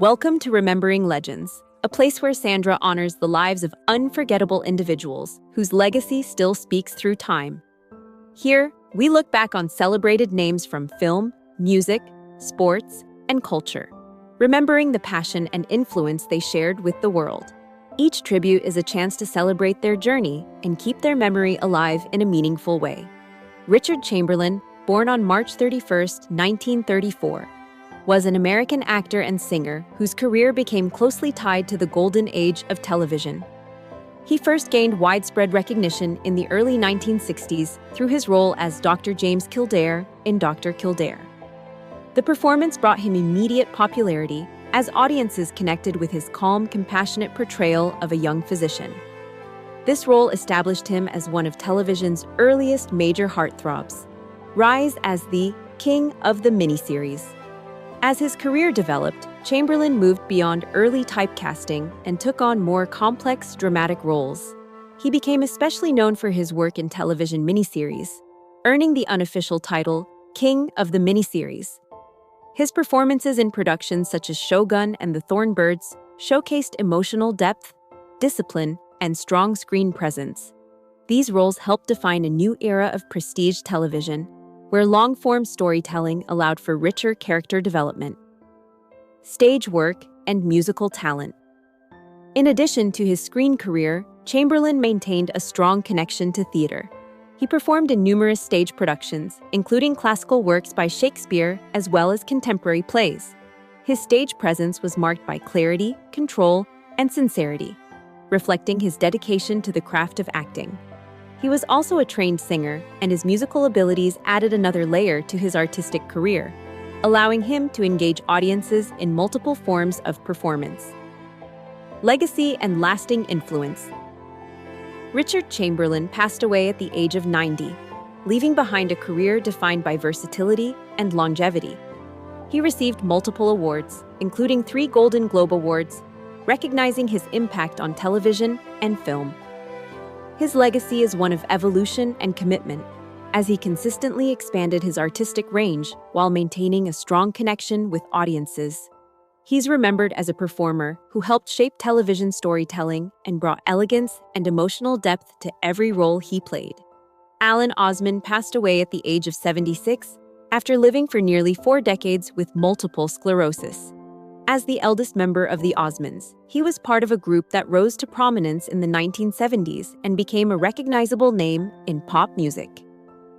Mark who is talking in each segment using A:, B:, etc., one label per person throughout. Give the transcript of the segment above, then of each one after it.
A: Welcome to Remembering Legends, a place where Sandra honors the lives of unforgettable individuals whose legacy still speaks through time. Here, we look back on celebrated names from film, music, sports, and culture, remembering the passion and influence they shared with the world. Each tribute is a chance to celebrate their journey and keep their memory alive in a meaningful way. Richard Chamberlain, born on March 31, 1934, was an American actor and singer whose career became closely tied to the golden age of television. He first gained widespread recognition in the early 1960s through his role as Dr. James Kildare in Dr. Kildare. The performance brought him immediate popularity as audiences connected with his calm, compassionate portrayal of a young physician. This role established him as one of television's earliest major heartthrobs, rise as the king of the miniseries. As his career developed, Chamberlain moved beyond early typecasting and took on more complex, dramatic roles. He became especially known for his work in television miniseries, earning the unofficial title King of the Miniseries. His performances in productions such as Shogun and The Thornbirds showcased emotional depth, discipline, and strong screen presence. These roles helped define a new era of prestige television, where long-form storytelling allowed for richer character development, stage work, and musical talent. In addition to his screen career, Chamberlain maintained a strong connection to theater. He performed in numerous stage productions, including classical works by Shakespeare as well as contemporary plays. His stage presence was marked by clarity, control, and sincerity, reflecting his dedication to the craft of acting. He was also a trained singer, and his musical abilities added another layer to his artistic career, allowing him to engage audiences in multiple forms of performance. Legacy and lasting influence. Richard Chamberlain passed away at the age of 90, leaving behind a career defined by versatility and longevity. He received multiple awards, including 3 Golden Globe Awards, recognizing his impact on television and film. His legacy is one of evolution and commitment, as he consistently expanded his artistic range while maintaining a strong connection with audiences. He's remembered as a performer who helped shape television storytelling and brought elegance and emotional depth to every role he played. Alan Osmond passed away at the age of 76 after living for nearly 4 decades with multiple sclerosis. As the eldest member of the Osmonds, he was part of a group that rose to prominence in the 1970s and became a recognizable name in pop music.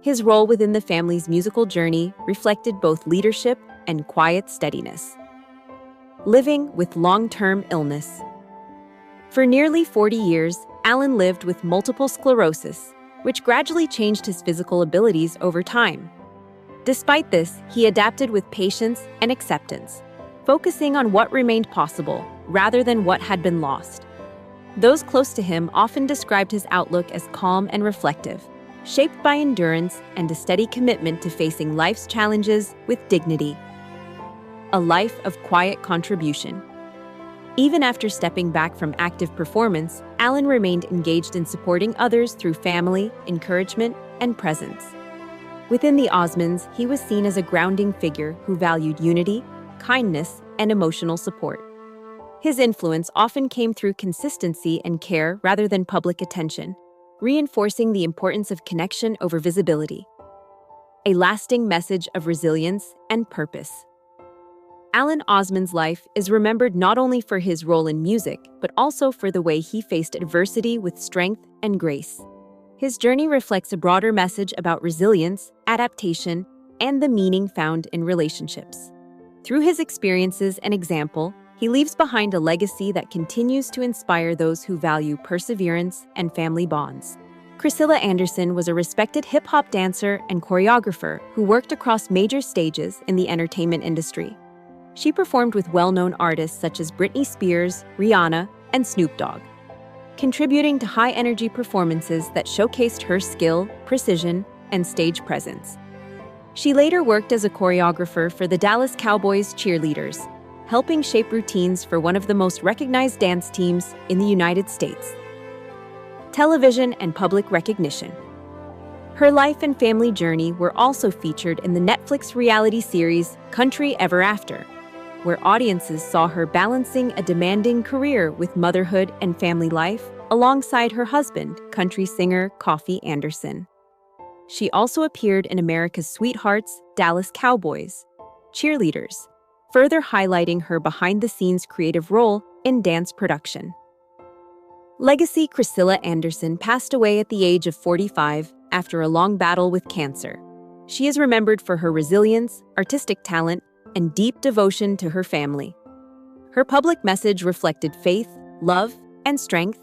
A: His role within the family's musical journey reflected both leadership and quiet steadiness. Living with long-term illness. For nearly 40 years, Alan lived with multiple sclerosis, which gradually changed his physical abilities over time. Despite this, he adapted with patience and acceptance, focusing on what remained possible rather than what had been lost. Those close to him often described his outlook as calm and reflective, shaped by endurance and a steady commitment to facing life's challenges with dignity. A life of quiet contribution. Even after stepping back from active performance, Alan remained engaged in supporting others through family, encouragement, and presence. Within the Osmonds, he was seen as a grounding figure who valued unity, kindness, and emotional support. His influence often came through consistency and care rather than public attention, reinforcing the importance of connection over visibility. A lasting message of resilience and purpose. Alan Osmond's life is remembered not only for his role in music, but also for the way he faced adversity with strength and grace. His journey reflects a broader message about resilience, adaptation, and the meaning found in relationships. Through his experiences and example, he leaves behind a legacy that continues to inspire those who value perseverance and family bonds. Priscilla was a respected hip-hop dancer and choreographer who worked across major stages in the entertainment industry. She performed with well-known artists such as Britney Spears, Rihanna, and Snoop Dogg, contributing to high-energy performances that showcased her skill, precision, and stage presence. She later worked as a choreographer for the Dallas Cowboys cheerleaders, helping shape routines for one of the most recognized dance teams in the United States. Television and public recognition. Her life and family journey were also featured in the Netflix reality series Country Ever After. where audiences saw her balancing a demanding career with motherhood and family life alongside her husband, country singer Coffey Anderson. She also appeared in America's Sweethearts, Dallas Cowboys, Cheerleaders, further highlighting her behind-the-scenes creative role in dance production. Legacy Priscilla Anderson passed away at the age of 45 after a long battle with cancer. She is remembered for her resilience, artistic talent, and deep devotion to her family. Her public message reflected faith, love, and strength,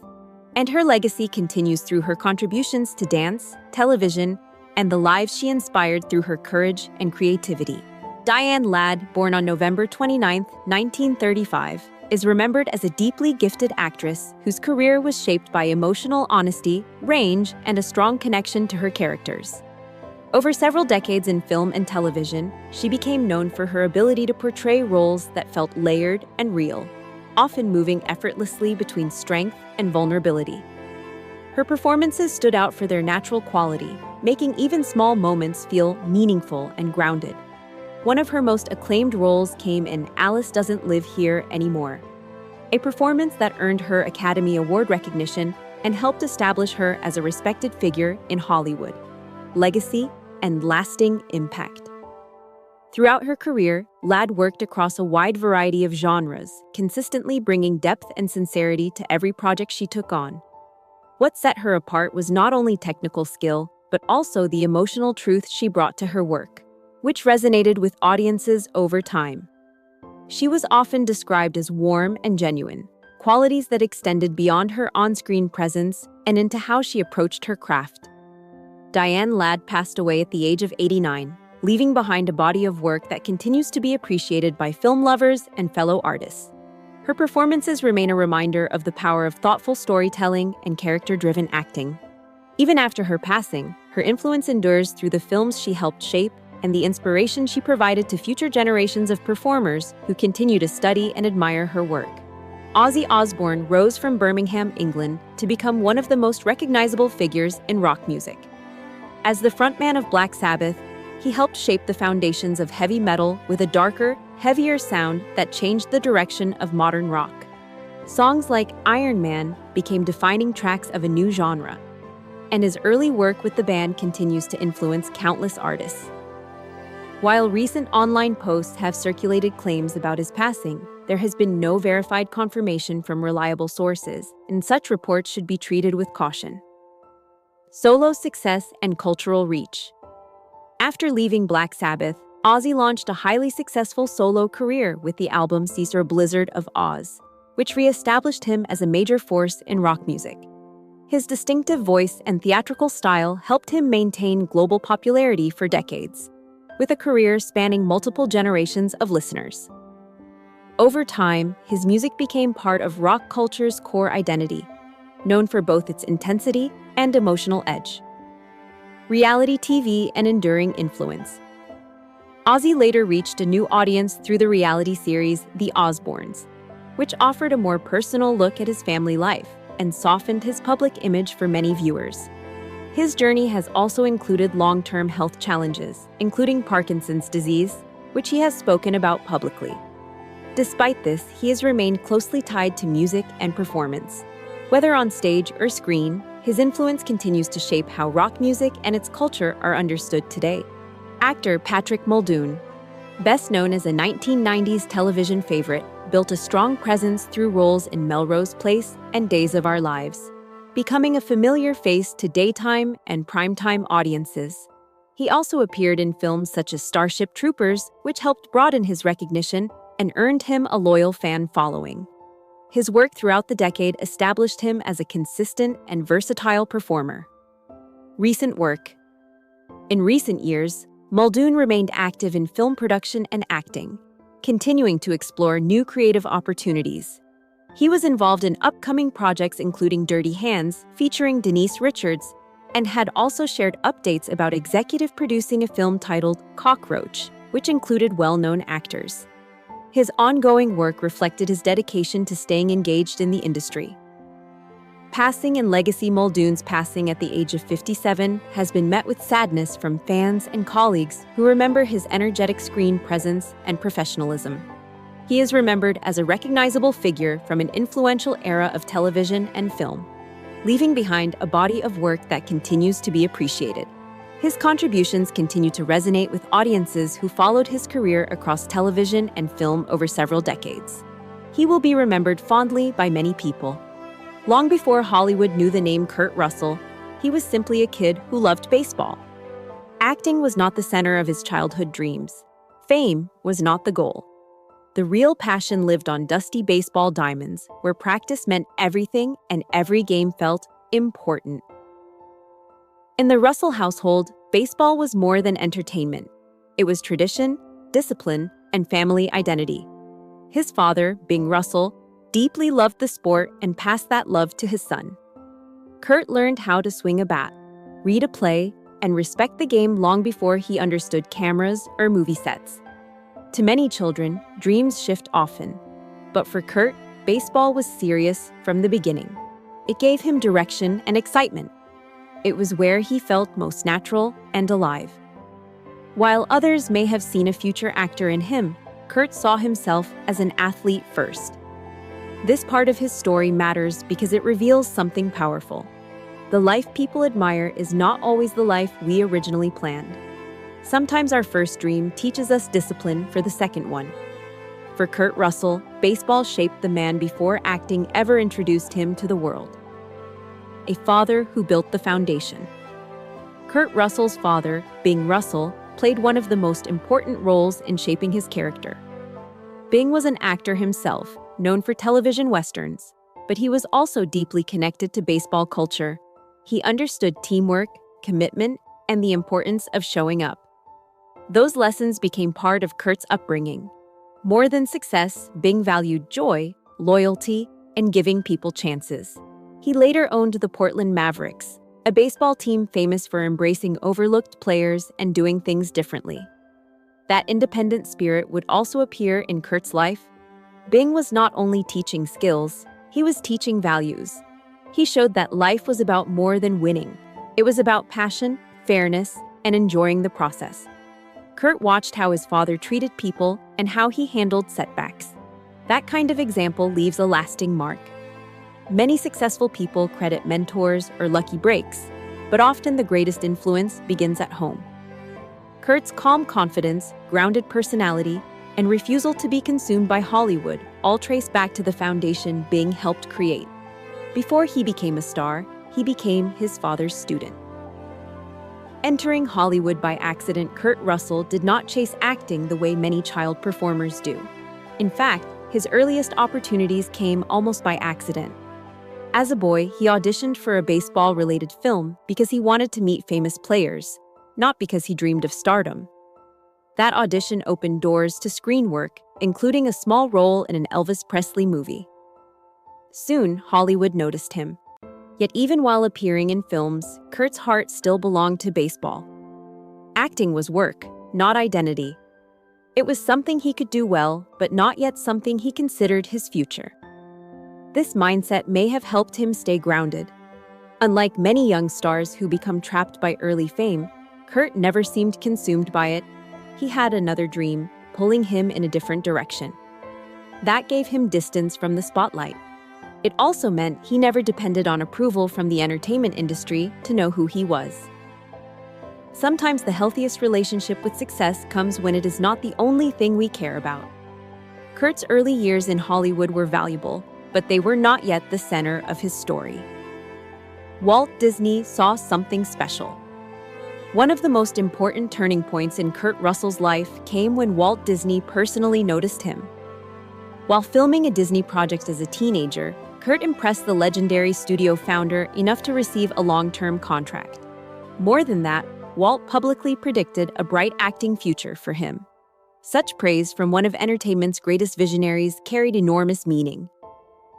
A: and her legacy continues through her contributions to dance, television, and the lives she inspired through her courage and creativity. Diane Ladd, born on November 29, 1935, is remembered as a deeply gifted actress whose career was shaped by emotional honesty, range, and a strong connection to her characters. Over several decades in film and television, she became known for her ability to portray roles that felt layered and real, often moving effortlessly between strength and vulnerability. Her performances stood out for their natural quality, making even small moments feel meaningful and grounded. One of her most acclaimed roles came in Alice Doesn't Live Here Anymore, a performance that earned her Academy Award recognition and helped establish her as a respected figure in Hollywood. Legacy and lasting impact. Throughout her career, Ladd worked across a wide variety of genres, consistently bringing depth and sincerity to every project she took on. What set her apart was not only technical skill, but also the emotional truth she brought to her work, which resonated with audiences over time. She was often described as warm and genuine, qualities that extended beyond her on-screen presence and into how she approached her craft. Diane Ladd passed away at the age of 89, leaving behind a body of work that continues to be appreciated by film lovers and fellow artists. Her performances remain a reminder of the power of thoughtful storytelling and character-driven acting. Even after her passing, her influence endures through the films she helped shape and the inspiration she provided to future generations of performers who continue to study and admire her work. Ozzy Osbourne rose from Birmingham, England, to become one of the most recognizable figures in rock music. As the frontman of Black Sabbath, he helped shape the foundations of heavy metal with a darker, heavier sound that changed the direction of modern rock. Songs like Iron Man became defining tracks of a new genre, and his early work with the band continues to influence countless artists. While recent online posts have circulated claims about his passing, there has been no verified confirmation from reliable sources, and such reports should be treated with caution. Solo success and cultural reach. After leaving Black Sabbath, Ozzy launched a highly successful solo career with the album Caesar Blizzard of Oz, which re-established him as a major force in rock music. His distinctive voice and theatrical style helped him maintain global popularity for decades, with a career spanning multiple generations of listeners. Over time, his music became part of rock culture's core identity, known for both its intensity and emotional edge. Reality TV and enduring influence. Ozzy later reached a new audience through the reality series The Osbournes, which offered a more personal look at his family life and softened his public image for many viewers. His journey has also included long-term health challenges, including Parkinson's disease, which he has spoken about publicly. Despite this, he has remained closely tied to music and performance. Whether on stage or screen, his influence continues to shape how rock music and its culture are understood today. Actor Patrick Muldoon, best known as a 1990s television favorite, built a strong presence through roles in Melrose Place and Days of Our Lives, becoming a familiar face to daytime and primetime audiences. He also appeared in films such as Starship Troopers, which helped broaden his recognition and earned him a loyal fan following. His work throughout the decade established him as a consistent and versatile performer. Recent work. In recent years, Muldoon remained active in film production and acting, continuing to explore new creative opportunities. He was involved in upcoming projects including Dirty Hands, featuring Denise Richards, and had also shared updates about executive producing a film titled Cockroach, which included well-known actors. His ongoing work reflected his dedication to staying engaged in the industry. Passing and legacy. Muldoon's passing at the age of 57 has been met with sadness from fans and colleagues who remember his energetic screen presence and professionalism. He is remembered as a recognizable figure from an influential era of television and film, leaving behind a body of work that continues to be appreciated. His contributions continue to resonate with audiences who followed his career across television and film over several decades. He will be remembered fondly by many people. Long before Hollywood knew the name Kurt Russell, he was simply a kid who loved baseball. Acting was not the center of his childhood dreams. Fame was not the goal. The real passion lived on dusty baseball diamonds, where practice meant everything and every game felt important. In the Russell household, baseball was more than entertainment. It was tradition, discipline, and family identity. His father, Bing Russell, deeply loved the sport and passed that love to his son. Kurt learned how to swing a bat, read a play, and respect the game long before he understood cameras or movie sets. To many children, dreams shift often. But for Kurt, baseball was serious from the beginning. It gave him direction and excitement. It was where he felt most natural and alive. While others may have seen a future actor in him, Kurt saw himself as an athlete first. This part of his story matters because it reveals something powerful. The life people admire is not always the life we originally planned. Sometimes our first dream teaches us discipline for the second one. For Kurt Russell, baseball shaped the man before acting ever introduced him to the world. A father who built the foundation. Kurt Russell's father, Bing Russell, played one of the most important roles in shaping his character. Bing was an actor himself, known for television westerns, but he was also deeply connected to baseball culture. He understood teamwork, commitment, and the importance of showing up. Those lessons became part of Kurt's upbringing. More than success, Bing valued joy, loyalty, and giving people chances. He later owned the Portland Mavericks, a baseball team famous for embracing overlooked players and doing things differently. That independent spirit would also appear in Kurt's life. Bing was not only teaching skills, he was teaching values. He showed that life was about more than winning. It was about passion, fairness, and enjoying the process. Kurt watched how his father treated people and how he handled setbacks. That kind of example leaves a lasting mark. Many successful people credit mentors or lucky breaks, but often the greatest influence begins at home. Kurt's calm confidence, grounded personality, and refusal to be consumed by Hollywood all trace back to the foundation Bing helped create. Before he became a star, he became his father's student. Entering Hollywood by accident, Kurt Russell did not chase acting the way many child performers do. In fact, his earliest opportunities came almost by accident. As a boy, he auditioned for a baseball-related film because he wanted to meet famous players, not because he dreamed of stardom. That audition opened doors to screen work, including a small role in an Elvis Presley movie. Soon, Hollywood noticed him. Yet even while appearing in films, Kurt's heart still belonged to baseball. Acting was work, not identity. It was something he could do well, but not yet something he considered his future. This mindset may have helped him stay grounded. Unlike many young stars who become trapped by early fame, Kurt never seemed consumed by it. He had another dream, pulling him in a different direction. That gave him distance from the spotlight. It also meant he never depended on approval from the entertainment industry to know who he was. Sometimes the healthiest relationship with success comes when it is not the only thing we care about. Kurt's early years in Hollywood were valuable, but they were not yet the center of his story. Walt Disney saw something special. One of the most important turning points in Kurt Russell's life came when Walt Disney personally noticed him. While filming a Disney project as a teenager, Kurt impressed the legendary studio founder enough to receive a long-term contract. More than that, Walt publicly predicted a bright acting future for him. Such praise from one of entertainment's greatest visionaries carried enormous meaning.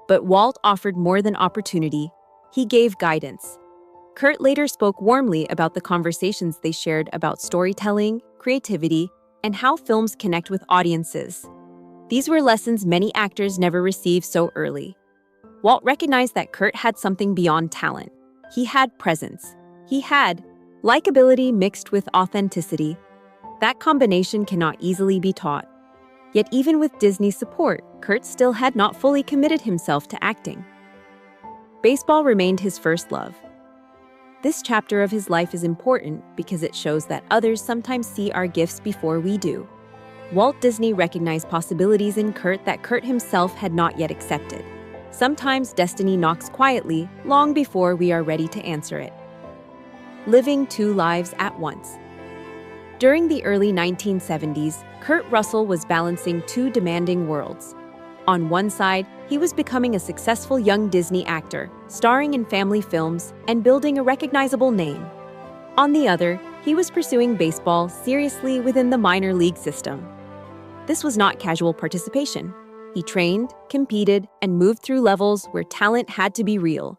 A: But Walt offered more than opportunity. He gave guidance. Kurt later spoke warmly about the conversations they shared about storytelling, creativity, and how films connect with audiences. These were lessons many actors never receive so early. Walt recognized that Kurt had something beyond talent. He had presence. He had likability mixed with authenticity. That combination cannot easily be taught. Yet even with Disney's support, Kurt still had not fully committed himself to acting. Baseball remained his first love. This chapter of his life is important because it shows that others sometimes see our gifts before we do. Walt Disney recognized possibilities in Kurt that Kurt himself had not yet accepted. Sometimes destiny knocks quietly, long before we are ready to answer it. Living two lives at once. During the early 1970s, Kurt Russell was balancing two demanding worlds. On one side, he was becoming a successful young Disney actor, starring in family films and building a recognizable name. On the other, he was pursuing baseball seriously within the minor league system. This was not casual participation. He trained, competed, and moved through levels where talent had to be real.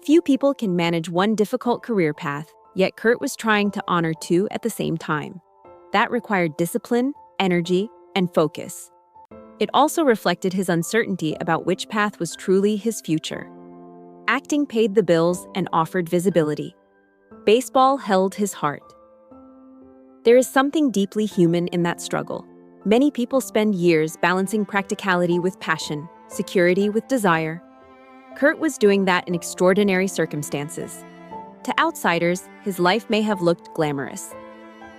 A: Few people can manage one difficult career path, yet Kurt was trying to honor two at the same time. That required discipline, energy, and focus. It also reflected his uncertainty about which path was truly his future. Acting paid the bills and offered visibility. Baseball held his heart. There is something deeply human in that struggle. Many people spend years balancing practicality with passion, security with desire. Kurt was doing that in extraordinary circumstances. To outsiders, his life may have looked glamorous.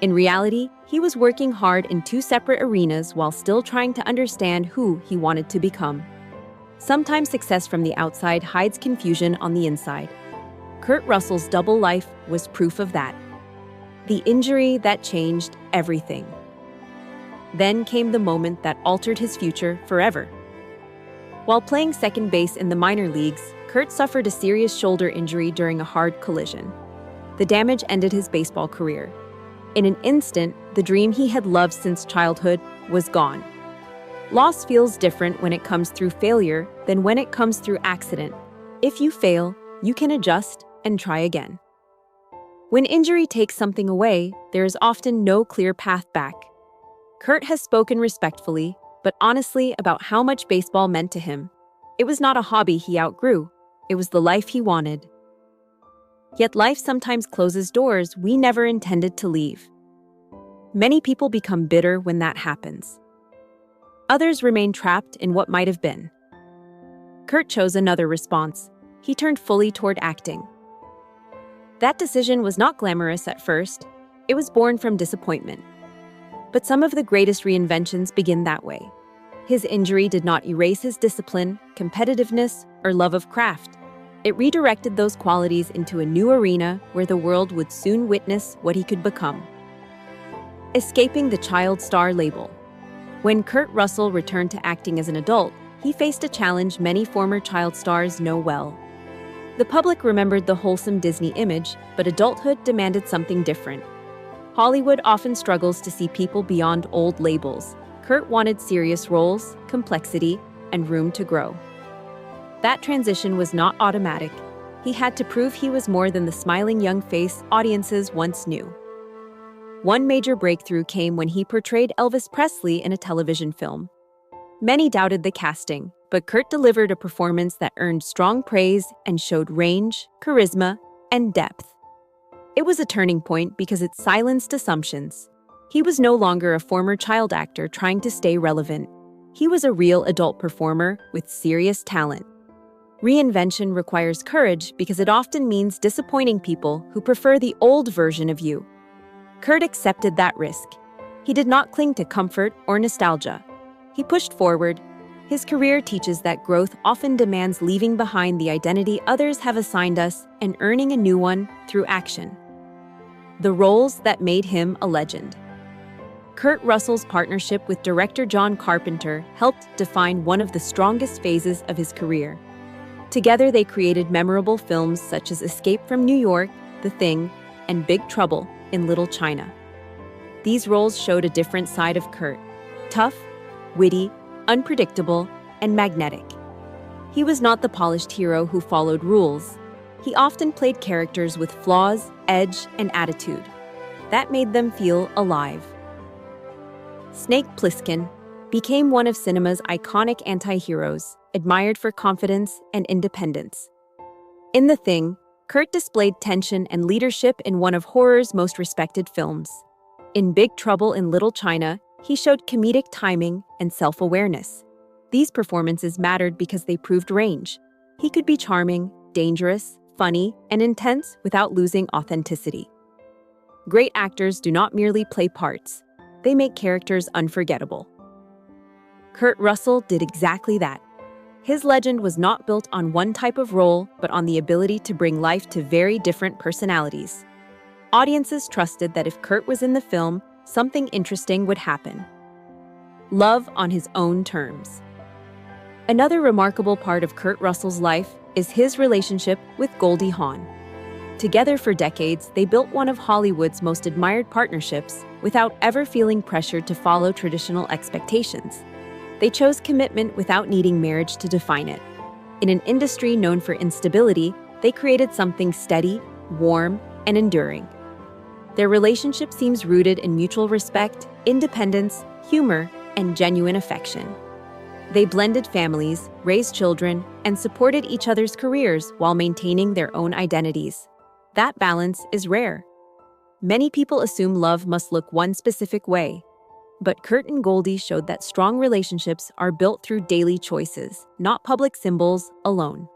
A: In reality, he was working hard in two separate arenas while still trying to understand who he wanted to become. Sometimes success from the outside hides confusion on the inside. Kurt Russell's double life was proof of that. The injury that changed everything. Then came the moment that altered his future forever. While playing second base in the minor leagues, Kurt suffered a serious shoulder injury during a hard collision. The damage ended his baseball career. In an instant, the dream he had loved since childhood was gone. Loss feels different when it comes through failure than when it comes through accident. If you fail, you can adjust and try again. When injury takes something away, there is often no clear path back. Kurt has spoken respectfully, but honestly about how much baseball meant to him. It was not a hobby he outgrew. It was the life he wanted. Yet life sometimes closes doors we never intended to leave. Many people become bitter when that happens. Others remain trapped in what might have been. Kurt chose another response. He turned fully toward acting. That decision was not glamorous at first. It was born from disappointment. But some of the greatest reinventions begin that way. His injury did not erase his discipline, competitiveness, or love of craft. It redirected those qualities into a new arena where the world would soon witness what he could become. Escaping the child star label. When Kurt Russell returned to acting as an adult, he faced a challenge many former child stars know well. The public remembered the wholesome Disney image, but adulthood demanded something different. Hollywood often struggles to see people beyond old labels. Kurt wanted serious roles, complexity, and room to grow. That transition was not automatic. He had to prove he was more than the smiling young face audiences once knew. One major breakthrough came when he portrayed Elvis Presley in a television film. Many doubted the casting, but Kurt delivered a performance that earned strong praise and showed range, charisma, and depth. It was a turning point because it silenced assumptions. He was no longer a former child actor trying to stay relevant. He was a real adult performer with serious talent. Reinvention requires courage because it often means disappointing people who prefer the old version of you. Kurt accepted that risk. He did not cling to comfort or nostalgia. He pushed forward. His career teaches that growth often demands leaving behind the identity others have assigned us and earning a new one through action. The roles that made him a legend. Kurt Russell's partnership with director John Carpenter helped define one of the strongest phases of his career. Together, they created memorable films such as Escape from New York, The Thing, and Big Trouble in Little China. These roles showed a different side of Kurt: tough, witty, unpredictable, and magnetic. He was not the polished hero who followed rules. He often played characters with flaws, edge, and attitude. That made them feel alive. Snake Plissken became one of cinema's iconic anti-heroes, admired for confidence and independence. In The Thing, Kurt displayed tension and leadership in one of horror's most respected films. In Big Trouble in Little China, He showed comedic timing and self-awareness. These performances mattered because they proved range. He could be charming, dangerous, funny, and intense without losing authenticity. Great actors do not merely play parts, they make characters unforgettable. Kurt Russell did exactly that. His legend was not built on one type of role, but on the ability to bring life to very different personalities. Audiences trusted that if Kurt was in the film, something interesting would happen. Love on his own terms. Another remarkable part of Kurt Russell's life is his relationship with Goldie Hawn. Together for decades, they built one of Hollywood's most admired partnerships without ever feeling pressured to follow traditional expectations. They chose commitment without needing marriage to define it. In an industry known for instability, they created something steady, warm, and enduring. Their relationship seems rooted in mutual respect, independence, humor, and genuine affection. They blended families, raised children, and supported each other's careers while maintaining their own identities. That balance is rare. Many people assume love must look one specific way, but Kurt and Goldie showed that strong relationships are built through daily choices, not public symbols alone.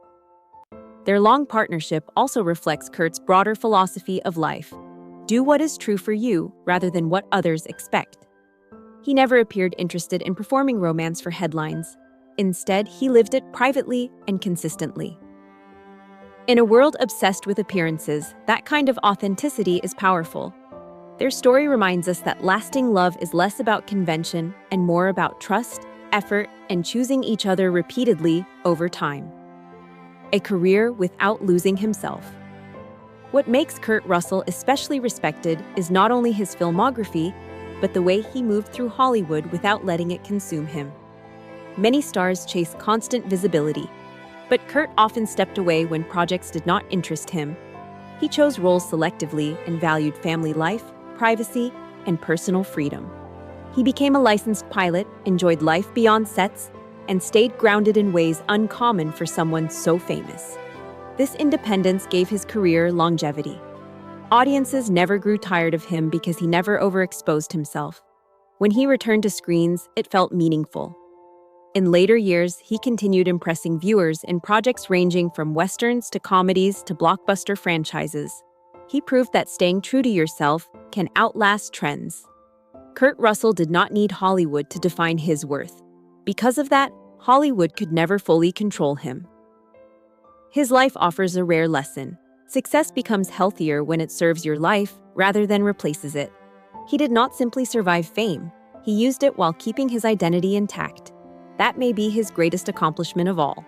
A: Their long partnership also reflects Kurt's broader philosophy of life. Do what is true for you rather than what others expect. He never appeared interested in performing romance for headlines. Instead, he lived it privately and consistently. In a world obsessed with appearances, that kind of authenticity is powerful. Their story reminds us that lasting love is less about convention and more about trust, effort, and choosing each other repeatedly over time. A career without losing himself. What makes Kurt Russell especially respected is not only his filmography, but the way he moved through Hollywood without letting it consume him. Many stars chase constant visibility, but Kurt often stepped away when projects did not interest him. He chose roles selectively and valued family life, privacy, and personal freedom. He became a licensed pilot, enjoyed life beyond sets, and stayed grounded in ways uncommon for someone so famous. This independence gave his career longevity. Audiences never grew tired of him because he never overexposed himself. When he returned to screens, it felt meaningful. In later years, he continued impressing viewers in projects ranging from westerns to comedies to blockbuster franchises. He proved that staying true to yourself can outlast trends. Kurt Russell did not need Hollywood to define his worth. Because of that, Hollywood could never fully control him. His life offers a rare lesson. Success becomes healthier when it serves your life rather than replaces it. He did not simply survive fame. He used it while keeping his identity intact. That may be his greatest accomplishment of all.